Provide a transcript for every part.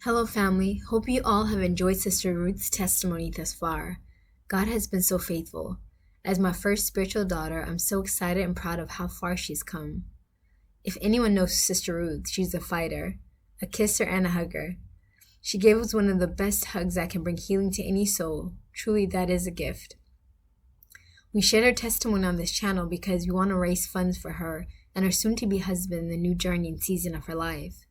Hello, family. Hope you all have enjoyed Sister Ruth's testimony thus far. God has been so faithful. As my first spiritual daughter, I'm so excited and proud of how far she's come. If anyone knows Sister Ruth, she's a fighter, a kisser and a hugger. She gave us one of the best hugs that can bring healing to any soul. Truly, that is a gift. We shared her testimony on this channel because we want to raise funds for her and her soon-to-be husband in the new journey and season of her life.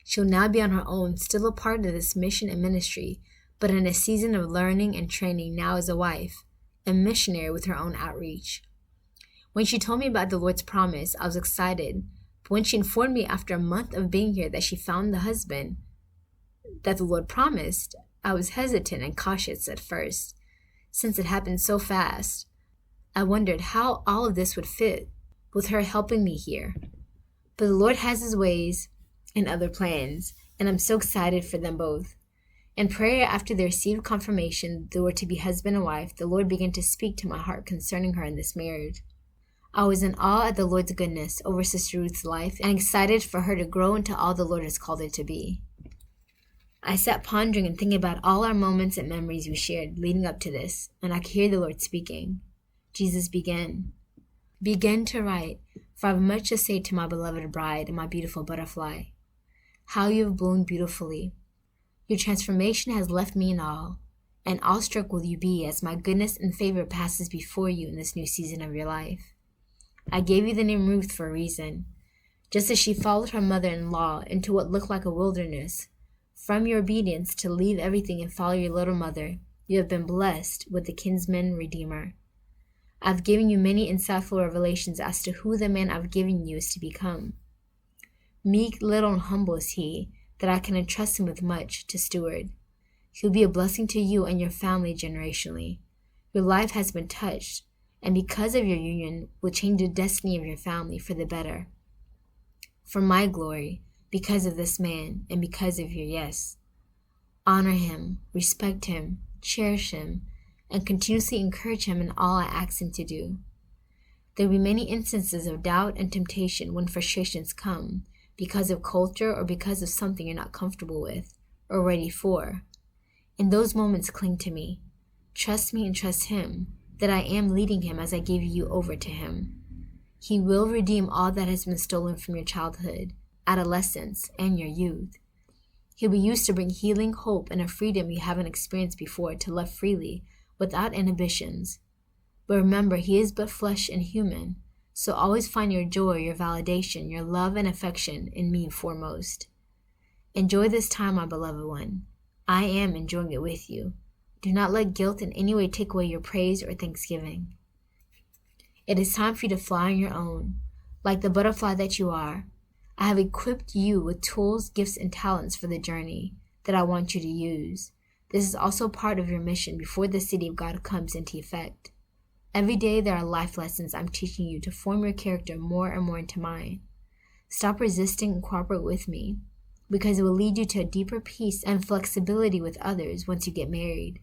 She'll now be on her own, still a part of this mission and ministry, but in a season of learning and training now as a wife, a missionary with her own outreach. When she told me about the Lord's promise, I was excited, but when she informed me after a month of being here that she found the husband that the Lord promised, I was hesitant and cautious at first. Since it happened so fast, I wondered how all of this would fit with her helping me here. But the Lord has His ways and other plans, and I'm so excited for them both. In prayer after they received confirmation they were to be husband and wife, the Lord began to speak to my heart concerning her in this marriage. I was in awe at the Lord's goodness over Sister Ruth's life and excited for her to grow into all the Lord has called her to be. I sat pondering and thinking about all our moments and memories we shared leading up to this, and I could hear the Lord speaking. Jesus began to write, for I have much to say to my beloved bride and my beautiful butterfly. How you have bloomed beautifully. Your transformation has left me in awe, and awestruck will you be as my goodness and favor passes before you in this new season of your life. I gave you the name Ruth for a reason. Just as she followed her mother-in-law into what looked like a wilderness, from your obedience to leave everything and follow your little mother, you have been blessed with the kinsman redeemer. I've given you many insightful revelations as to who the man I've given you is to become. Meek, little, and humble is he, that I can entrust him with much to steward. He'll be a blessing to you and your family generationally. Your life has been touched, and because of your union, will change the destiny of your family for the better. For my glory, because of this man, and because of your yes. Honor him, respect him, cherish him, and continuously encourage him in all I ask him to do. There will be many instances of doubt and temptation when frustrations come, because of culture or because of something you're not comfortable with or ready for. In those moments, cling to me. Trust me and trust him, that I am leading him as I give you over to him. He will redeem all that has been stolen from your childhood, adolescence, and your youth. He'll be used to bring healing, hope, and a freedom you haven't experienced before to love freely, without inhibitions. But remember, he is but flesh and human, so always find your joy, your validation, your love and affection in me foremost. Enjoy this time, my beloved one. I am enjoying it with you. Do not let guilt in any way take away your praise or thanksgiving. It is time for you to fly on your own. Like the butterfly that you are, I have equipped you with tools, gifts, and talents for the journey that I want you to use. This is also part of your mission before the city of God comes into effect. Every day there are life lessons I'm teaching you to form your character more and more into mine. Stop resisting and cooperate with me, because it will lead you to a deeper peace and flexibility with others once you get married.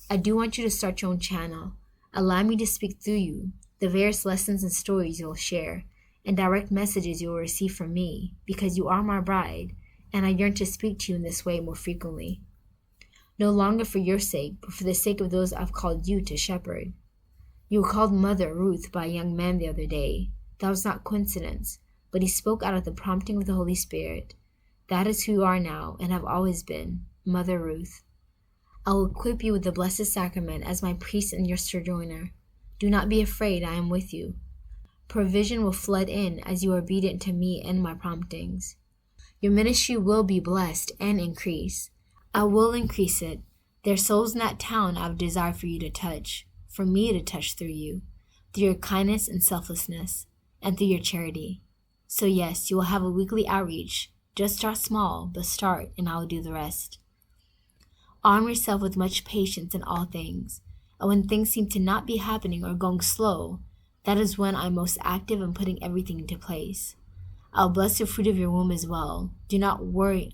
I do want you to start your own channel. Allow me to speak through you, the various lessons and stories you'll share, and direct messages you will receive from me, because you are my bride, and I yearn to speak to you in this way more frequently. No longer for your sake, but for the sake of those I've called you to shepherd. You were called Mother Ruth by a young man the other day. That was not coincidence, but he spoke out of the prompting of the Holy Spirit. That is who you are now and have always been, Mother Ruth. I will equip you with the Blessed Sacrament as my priest and your sojourner. Do not be afraid, I am with you. Provision will flood in as you are obedient to me and my promptings. Your ministry will be blessed and increase. I will increase it. There are souls in that town I have desire for you to touch, for me to touch through you, through your kindness and selflessness, and through your charity. So yes, you will have a weekly outreach. Just start small, but start, and I will do the rest. Arm yourself with much patience in all things, and when things seem to not be happening or going slow, that is when I am most active in putting everything into place. I will bless the fruit of your womb as well. Do not worry.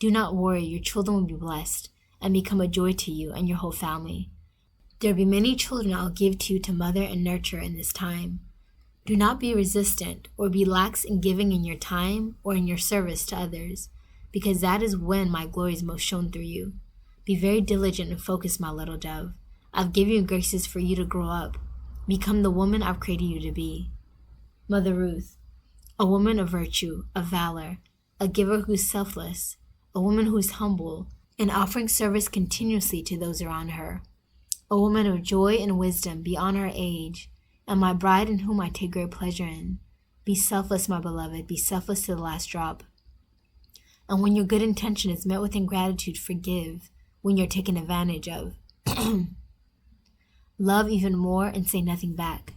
Your children will be blessed and become a joy to you and your whole family. There will be many children I will give to you to mother and nurture in this time. Do not be resistant or be lax in giving in your time or in your service to others, because that is when my glory is most shown through you. Be very diligent and focused, my little dove. I've given you graces for you to grow up. Become the woman I've created you to be. Mother Ruth, a woman of virtue, of valor, a giver who's selfless, a woman who's humble, and offering service continuously to those around her. A woman of joy and wisdom beyond her age, and my bride in whom I take great pleasure in. Be selfless, my beloved, be selfless to the last drop. And when your good intention is met with ingratitude, forgive when you're taken advantage of. Love even more and say nothing back.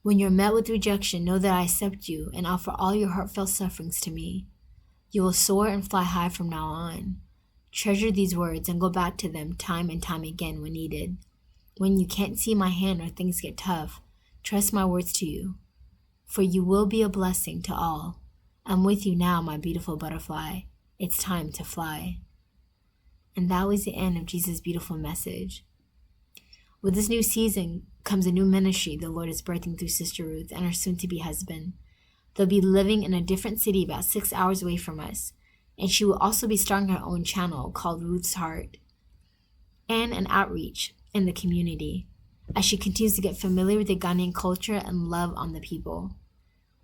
When you're met with rejection, know that I accept you and offer all your heartfelt sufferings to me. You will soar and fly high from now on. Treasure these words and go back to them time and time again when needed. When you can't see my hand or things get tough, trust my words to you, for you will be a blessing to all. I'm with you now, my beautiful butterfly. It's time to fly. And that was the end of Jesus' beautiful message. With this new season comes a new ministry the Lord is birthing through Sister Ruth and her soon-to-be husband. They'll be living in a different city about 6 hours away from us, and she will also be starting her own channel called Ruth's Heart and an outreach in the community as she continues to get familiar with the Ghanaian culture and love on the people.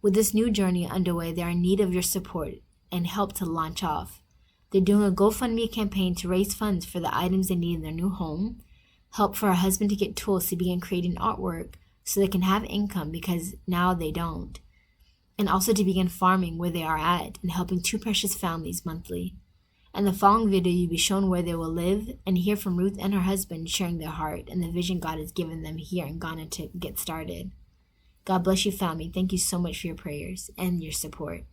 With this new journey underway, they are in need of your support and help to launch off. They're doing a GoFundMe campaign to raise funds for the items they need in their new home, help for her husband to get tools to begin creating artwork so they can have income because now they don't, and also to begin farming where they are at and helping 2 precious families monthly. In the following video, you'll be shown where they will live and hear from Ruth and her husband sharing their heart and the vision God has given them here in Ghana to get started. God bless you, family. Thank you so much for your prayers and your support.